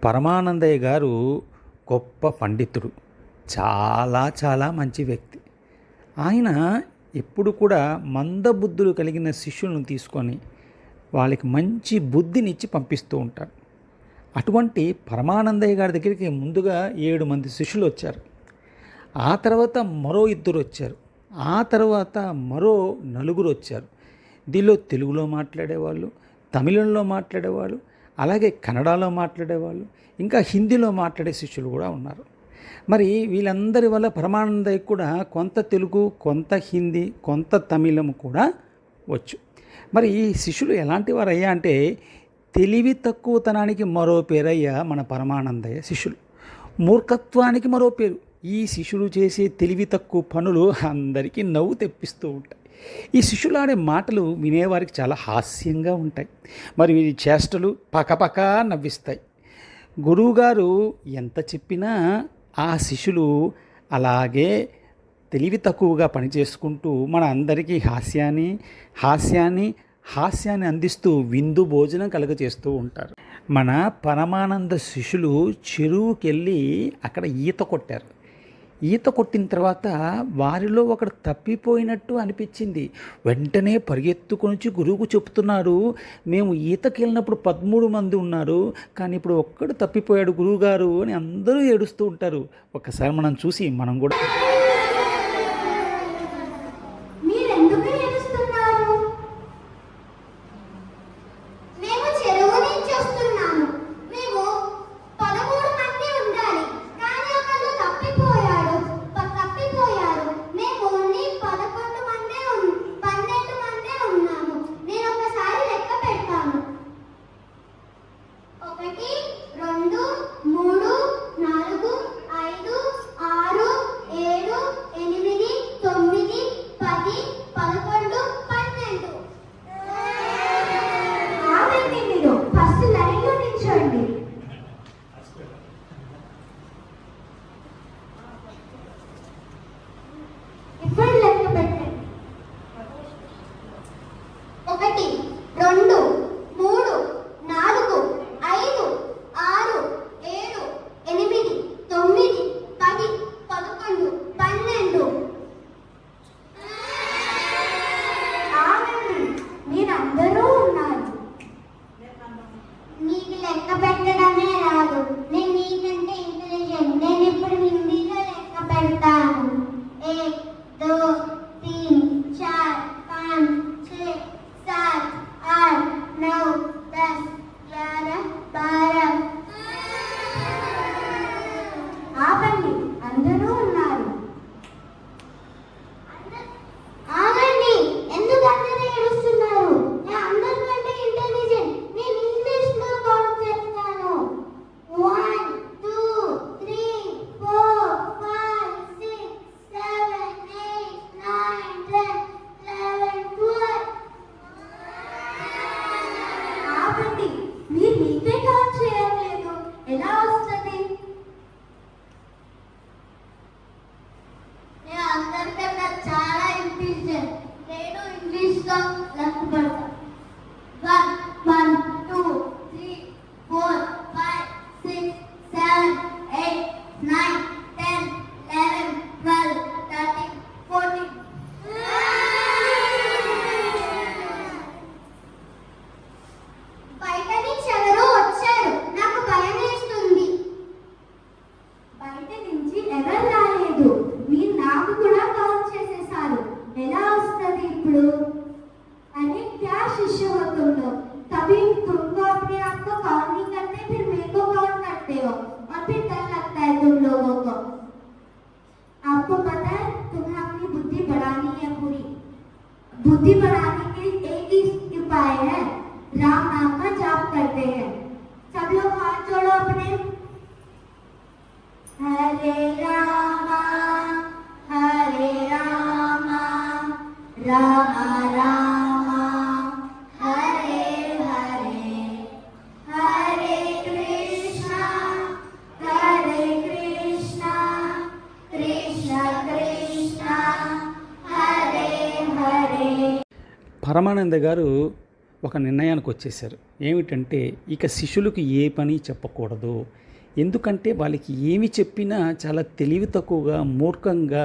పరమానందయ్య గారు గొప్ప పండితుడు. చాలా చాలా మంచి వ్యక్తి. ఆయన ఎప్పుడు కూడా మందబుద్ధులు కలిగిన శిష్యులను తీసుకొని వాళ్ళకి మంచి బుద్ధినిచ్చి పంపిస్తూ ఉంటారు. అటువంటి పరమానందయ్య గారి దగ్గరికి ముందుగా 7 మంది శిష్యులు వచ్చారు. ఆ తర్వాత మరో 2 వచ్చారు. ఆ తర్వాత మరో 4 వచ్చారు. దీనిలో తెలుగులో మాట్లాడేవాళ్ళు, తమిళంలో మాట్లాడేవాళ్ళు, అలాగే కన్నడలో మాట్లాడేవాళ్ళు, ఇంకా హిందీలో మాట్లాడే శిష్యులు కూడా ఉన్నారు. మరి వీళ్ళందరి వల్ల పరమానందయ్య కూడా కొంత తెలుగు, కొంత హిందీ, కొంత తమిళం కూడా వచ్చు. మరి ఈ శిష్యులు ఎలాంటి వారయ్యా అంటే తెలివి తక్కువతనానికి మరో పేరయ్యా మన పరమానందయ్య శిష్యులు. మూర్ఖత్వానికి మరో పేరు. ఈ శిష్యులు చేసే తెలివి తక్కువ పనులు అందరికీ నవ్వు తెప్పిస్తూ ఉంటాయి. ఈ శిష్యులు ఆడే మాటలు వినేవారికి చాలా హాస్యంగా ఉంటాయి. మరి వీరి చేష్టలు పకపక నవ్విస్తాయి. గురువుగారు ఎంత చెప్పినా ఆ శిష్యులు అలాగే తెలివి తక్కువగా పనిచేసుకుంటూ మన అందరికీ హాస్యాన్ని అందిస్తూ విందు భోజనం కలుగజేస్తూ ఉంటారు. మన పరమానంద శిష్యులు చెరువుకెళ్ళి అక్కడ ఈత కొట్టారు. ఈత కొట్టిన తర్వాత వారిలో ఒకడు తప్పిపోయినట్టు అనిపించింది. వెంటనే పరిగెత్తుకొని గురువుకు చెప్తున్నారు, మేము ఈతకి వెళ్ళినప్పుడు 13 మంది ఉన్నారు, కానీ ఇప్పుడు ఒక్కడు తప్పిపోయాడు గురువుగారు అని అందరూ ఏడుస్తూ ఉంటారు. ఒక్కసారి మనం చూసి మనం కూడా बुद्धि बढ़ाने के एक ही उपाय है, राम नाम का जाप करते हैं। सब लोग हाथ जोड़ो अपने। हरे रामा रामा रामा हरे हरे, हरे कृष्णा कृष्णा कृष्णा हरे हरे। పరమానంద గారు ఒక నిర్ణయానికి వచ్చేసారు. ఏమిటంటే ఇక శిష్యులకు ఏ పని చెప్పకూడదు. ఎందుకంటే వాళ్ళకి ఏమి చెప్పినా చాలా తెలివి తక్కువగా, మూర్ఖంగా,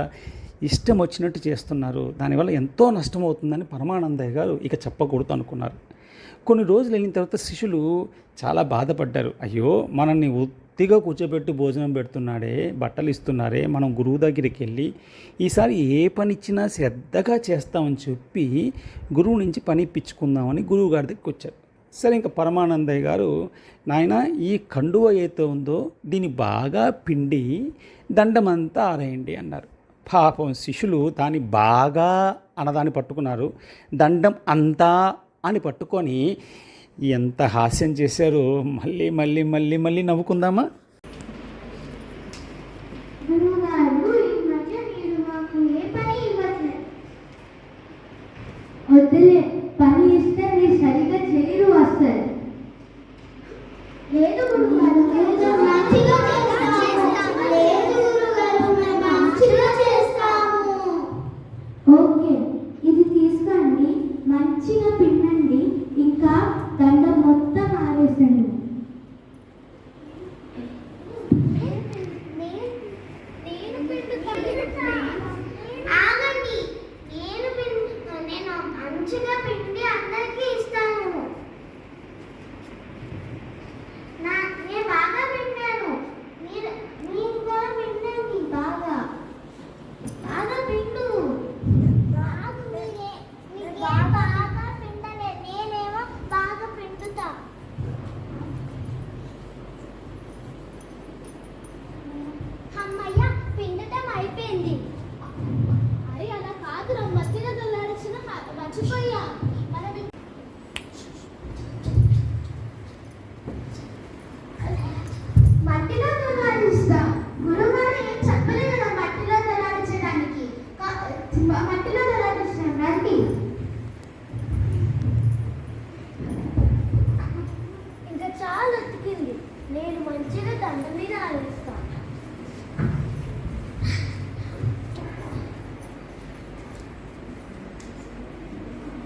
ఇష్టం వచ్చినట్టు చేస్తున్నారు. దానివల్ల ఎంతో నష్టమవుతుందని పరమానందయ్య గారు ఇక చెప్పకూడదు అనుకున్నారు. కొన్ని రోజులు వెళ్ళిన తర్వాత శిష్యులు చాలా బాధపడ్డారు. అయ్యో, మనల్ని ఉత్తిగా కూర్చోబెట్టి భోజనం పెడుతున్నాడే, బట్టలు ఇస్తున్నారే, మనం గురువు దగ్గరికి వెళ్ళి ఈసారి ఏ పని ఇచ్చినా శ్రద్ధగా చేస్తామని చెప్పి గురువు నుంచి పని ఇప్పించుకుందామని గురువు గారి దగ్గరికి వచ్చారు. సరే, ఇంకా పరమానందయ్య గారు, నాయన ఈ కండువ ఏతో ఉందో దీన్ని బాగా పిండి దండమంతా ఆరేయండి అన్నారు. పాపం శిష్యులు దాన్ని బాగా అన్నదాన్ని పట్టుకున్నారు. దండం అంతా అని పట్టుకొని ఎంత హాస్యం చేశారో మళ్ళీ మళ్ళీ మళ్ళీ మళ్ళీ నవ్వుకుందామా? గురువుగారు, ఈ మధ్య మీరు మాకు ఏ పని ఇవ్వట్లేదు. వద్దులే, పని ఇస్తే మీరు సరిగ్గా చేయరు వస్తారు. లేదు గురువుగారు, మంచిగా చేస్తాము. లేదు గురువుగారు, మేము మంచిగా చేస్తాము. ఓకే, ఇది తీసుకోండి, మంచిగా పిండండి, ఇంకా దండ మొత్తం ఆవేసండి. ఆగండి, నేను మంచిగా పిండి అందరికీ ఇస్తాను. నేను బాగా పిండాను, మీరు కూడా పిండండి. బాగా బాగా పిండు. బాగా పిండలే, నేనేమో బాగా పిండుతా. అమ్మయ్య, పిండటం అయిపోయింది. అరే అలా కాదురా, మధ్యలో దొల్లాడిచిన మర్చిపోయా. మట్టిలో దొల్లాడిస్తా. గురువుగారు ఏం చెప్పలేదు కదా మట్టిలో దొల్లాడించడానికి. మట్టిలో దొల్లాడిస్తాను, రండి. ఇంకా చాలా ఉతికింది, నేను మంచిగా దండ మీద ఆలోచిస్తాను.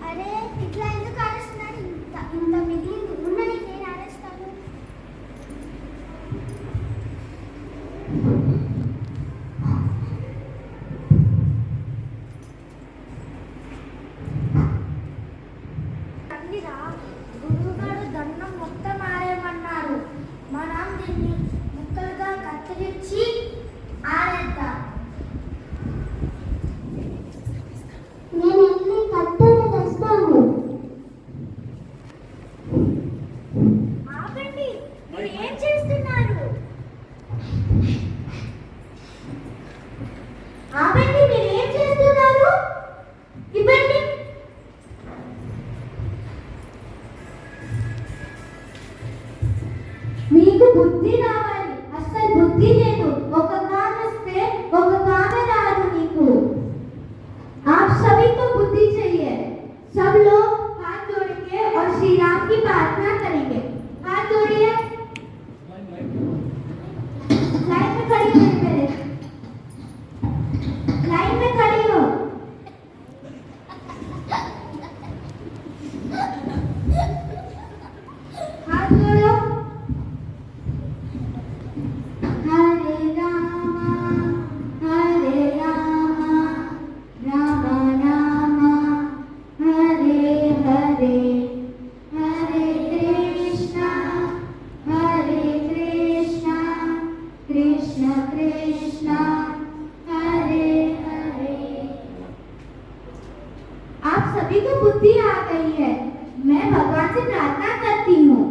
అరే, ఇట్లా ఎందుకు ఆలోచిస్తున్నాడు? ఇంత మిగిలింది, ఉన్నది నేను ఆలోచిస్తాను. గురువుగారు దండం మొత్తం ఆరేయమన్నారు. మనం దీన్ని ముక్కలుగా కత్తిరించి ఆరేద్దాం. నేను వెళ్ళి కట్టెలు తెస్తాను. ఆగండి, మీరు ఏం చేస్తున్నారు? ఆగండి, మీరు ఏం చేస్తున్నారు? ఇవ్వండి. మీకు బుద్ధి రావాలి, అస్సలు బుద్ధి లేదు. ఒక काम వస్తే ఒక काम రాదు మీకు. आप सभी को बुद्धि चाहिए. सब लोग हाथ जोड़ के और श्री राम की प्रार्थना करेंगे. हाथ जोड़िए, लाइन में खड़ी हो. पहले लाइन में खड़ी हो. हाथ जोड़ो. हरे रामा राम राम हरे हरे, हरे कृष्णा कृष्ण कृष्ण हरे हरे. आप सभी को बुद्धि आ गई है. मैं भगवान से प्रार्थना करती हूँ.